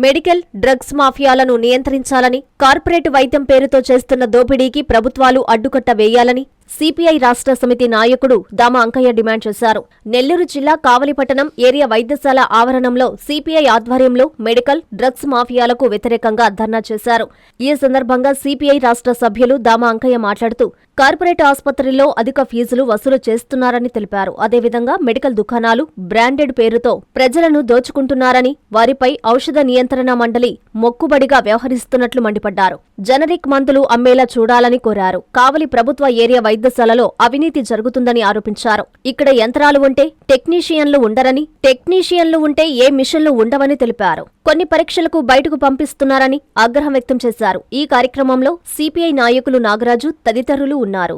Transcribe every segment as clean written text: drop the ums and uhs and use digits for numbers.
Medical, drugs మాఫియాలను నియంత్రించాలని, corporate వైద్యం పేరుతో చేస్తున్న దోపిడీకి ప్రభుత్వాలు అడ్డుకట్ట వేయాలని సిపిఐ రాష్ట్ర సమితి నాయకుడు దామ అంకయ్య డిమాండ్ చేశారు. నెల్లూరు జిల్లా కావలిపట్టణం ఏరియా వైద్యశాల ఆవరణంలో సిపిఐ ఆధ్వర్యంలో మెడికల్, డ్రగ్స్ మాఫియాలకు వ్యతిరేకంగా ధర్నా చేశారు. ఈ సందర్భంగా సిపిఐ రాష్ట్ర సభ్యులు దామ అంకయ్య మాట్లాడుతూ కార్పొరేట్ ఆసుపత్రుల్లో అధిక ఫీజులు వసూలు చేస్తున్నారని తెలిపారు. అదేవిధంగా మెడికల్ దుకాణాలు బ్రాండెడ్ పేరుతో ప్రజలను దోచుకుంటున్నారని, వారిపై ఔషధ నియంత్రణ మండలి మొక్కుబడిగా వ్యవహరిస్తున్నట్లు మండిపడ్డారు. జనరిక్ మందులు అమ్మేలా చూడాలని కోరారు. కావలి ప్రభుత్వ ఏరియా వైద్యశాలలో అవినీతి జరుగుతుందని ఆరోపించారు. ఇక్కడ యంత్రాలు ఉంటే టెక్నీషియన్లు ఉండరని, టెక్నీషియన్లు ఉంటే ఏ మిషన్లు ఉండవని తెలిపారు. కొన్ని పరీక్షలకు బయటకు పంపిస్తున్నారని ఆగ్రహం వ్యక్తం చేశారు. ఈ కార్యక్రమంలో సిపిఐ నాయకులు నాగరాజు తదితరులు ఉన్నారు.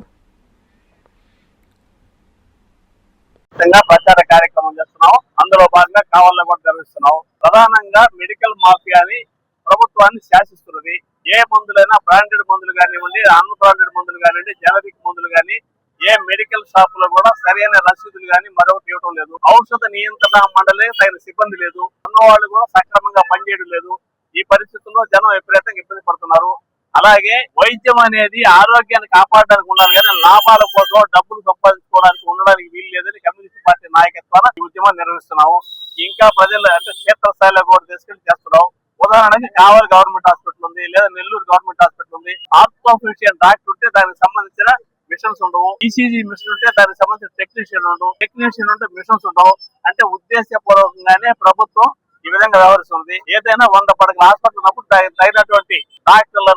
ప్రచార కార్యక్రమం చేస్తున్నాం. అందులో భాగంగా కావాలని కూడా నిర్వహిస్తున్నాం. ప్రధానంగా మెడికల్ మాఫియాని ప్రభుత్వాన్ని శాసిస్తున్నది. ఏ మందులైనా బ్రాండెడ్ మందులు కానివ్వండి, అన్ బ్రాండెడ్ మందులు కానివ్వండి, జనరిక్ మందులు కానీ ఏ మెడికల్ షాప్ లో కూడా సరైన రసీదులు కానీ మరొకటి ఇవ్వడం లేదు. ఔషధ నియంత్రణ మండలి తగిన సిబ్బంది లేదు. ఉన్నవాళ్ళు కూడా సక్రమంగా పనిచేయడం లేదు. ఈ పరిస్థితుల్లో జనం విపరీతంగా ఇబ్బంది పడుతున్నారు. అలాగే వైద్యం అనేది ఆరోగ్యాన్ని కాపాడడానికి ఉండాలి కానీ లాభాల కోసం డబ్బులు సంపాదించుకోవడానికి ఉండడానికి వీలు లేదని కమ్యూనిస్ట్ పార్టీ నాయకత్వాన ఈ ఉద్యమాన్ని నిర్వహిస్తున్నాము. ఇంకా ప్రజలు అంటే క్షేత్రస్థాయిలో కూడా తీసుకెళ్లి చేస్తున్నాం. ఉదాహరణకి కావలి గవర్నమెంట్ హాస్పిటల్ ఉంది, లేదా నెల్లూరు గవర్నమెంట్ హాస్పిటల్ ఉంది. ఆర్థోపెడిషియన్ డాక్టర్ ఉంటే దానికి సంబంధించిన మిషన్స్ ఉండవు. ఈసీజీ మిషన్ ఉంటే దానికి సంబంధించిన టెక్నీషియన్ ఉండవు. టెక్నీషియన్ ఉంటే మిషన్స్ ఉండవు. అంటే ఉద్దేశపూర్వకంగానే ప్రభుత్వం ఈ విధంగా వ్యవహరిస్తుంది. ఏదైనా 100 పడకల హాస్పిటల్ ఉన్నప్పుడు తగినటువంటి డాక్టర్లు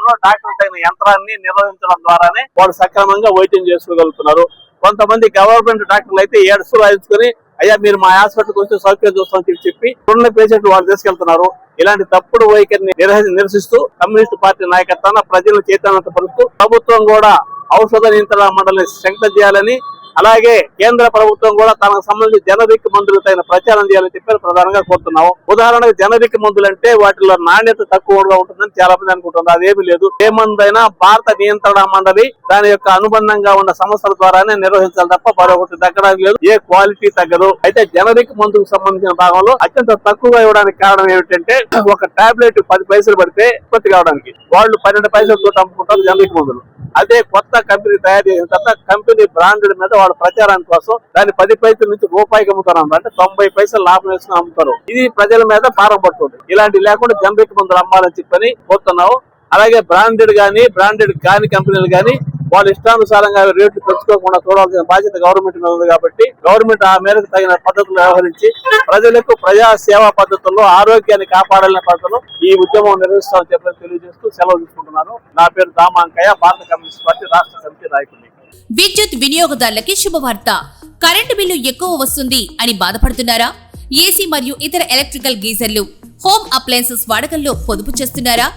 తగిన యంత్రాన్ని నిర్వహించడం ద్వారానే వాళ్ళు సక్రమంగా వైద్యం చేసుకోగలుగుతున్నారు. కొంతమంది గవర్నమెంట్ డాక్టర్లు అయితే ఏడుస్తూ రాయించుకుని అయ్యా మీరు మా హాస్పిటల్కి వస్తే సౌకర్యం చూస్తామని చెప్పి ఉన్న పేషెంట్లు వాళ్ళు తీసుకెళ్తున్నారు. ఇలాంటి తప్పుడు వైఖరిని నిరసిస్తూ కమ్యూనిస్ట్ పార్టీ నాయకత్వాన ప్రజలను చైతన్యపరుస్తూ ప్రభుత్వం కూడా ఔషధ నియంత్రణ మండలిని స్ట్రెంగ్తన్ చేయాలని, అలాగే కేంద్ర ప్రభుత్వం కూడా తనకు సంబంధించి జనరిక్ మందులు తగిన ప్రచారం చేయాలని చెప్పి ప్రధానంగా కోరుతున్నాము. ఉదాహరణకు జనరిక్ మందులు అంటే వాటిలో నాణ్యత తక్కువగా ఉంటుందని చాలా మంది అనుకుంటున్నారు. అదేమీ లేదు. ఏ మందైనా భారత నియంత్రణ మండలి దాని యొక్క అనుబంధంగా ఉన్న సంస్థల ద్వారానే నిర్వహించాలి తప్ప మరొకటి తగ్గడానికి లేదు. ఏ క్వాలిటీ తగ్గదు. అయితే జనరిక్ మందుకు సంబంధించిన భాగంలో అత్యంత తక్కువగా ఇవ్వడానికి కారణం ఏమిటంటే ఒక టాబ్లెట్ 10 పైసలు పడితే ఉత్పత్తి కావడానికి వాళ్ళు 12 పైసలతో అమ్ముకుంటారు జనరిక్ మందులు. అదే కొత్త కంపెనీ తయారు చేసిన తర్వాత కంపెనీ బ్రాండెడ్ మీద వాళ్ళ ప్రచారం కోసం దాన్ని 10 పైసల నుంచి రూపాయికి అమ్ముతారు. అంటే 90 పైసలు లాభం వేసుకుని అమ్ముతారు. ఇది ప్రజల మీద భారం పడుతుంది. ఇలాంటి లేకుండా జనరిక్ మందులు అమ్మాలని చెప్పని కోరుతున్నావు. అలాగే బ్రాండెడ్ కాని కంపెనీలు కానీ వాళ్ళ ఇష్టానుసారంగా రేట్లు పెంచుకోకుండా చూడాల్సిన బాధ్యత గవర్నమెంట్ మీద ఉంది. కాబట్టి గవర్నమెంట్ ఆ మేరకు తగిన పద్ధతులు వ్యవహరించి ప్రజలకు ప్రజా సేవా పద్ధతుల్లో ఆరోగ్యాన్ని కాపాడాలనే పద్ధతులు ఈ ఉద్యమం నిర్వహిస్తామని చెప్పని తెలియజేస్తూ సెలవు తీసుకుంటున్నాను. నా పేరు దామ అంకయ్య, భారత కమ్యూనిస్ట్ పార్టీ రాష్ట్ర సమితి నాయకుడిని. విద్యుత్ వినియోగదారులకి శుభవార్త. కరెంటు బిల్లు ఎక్కువ వస్తుంది అని బాధపడుతున్నారా? ఏసీ మరియు ఇతర ఎలక్ట్రికల్ గీజర్లు, హోమ్ అప్లయన్సెస్ వాడకంలో పొదుపు చేస్తున్నారా?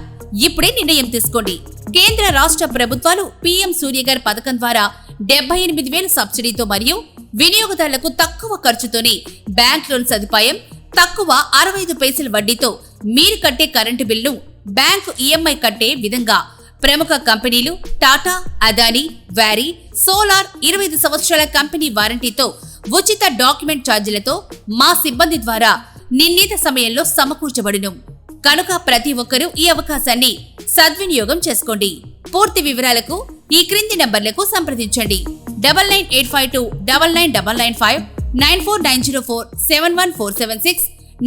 ఇప్పుడే నిర్ణయం తీసుకోండి. కేంద్ర రాష్ట్ర ప్రభుత్వాలు పీఎం సూర్యఘర్ పథకం ద్వారా 78,000 సబ్సిడీతో మరియు వినియోగదారులకు తక్కువ ఖర్చుతోనే బ్యాంక్ లోన్ సదుపాయం, తక్కువ 65 పైసల వడ్డీతో మీరు కట్టే కరెంటు బిల్లు బ్యాంకు ఈఎంఐ కట్టే విధంగా ప్రముఖ కంపెనీలు టాటా, అదానీ, వారీ, సోలార్ 25 సంవత్సరాల కంపెనీ వారంటీతో ఉచిత డాక్యుమెంట్ ఛార్జీలతో మా సిబ్బంది ద్వారా నిర్ణీత సమయంలో సమకూర్చబడును. కనుక ప్రతి ఒక్కరూ ఈ అవకాశాన్ని సద్వినియోగం చేసుకోండి. పూర్తి వివరాలకు ఈ క్రింది నంబర్లకు సంప్రదించండి. 9985299995, 9490471476,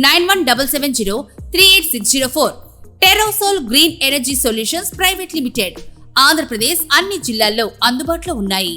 9177038604. Terosol green energy solutions private limited. Andhra Pradesh అన్ని జిల్లాల్లో అందుబాటులో ఉన్నాయి.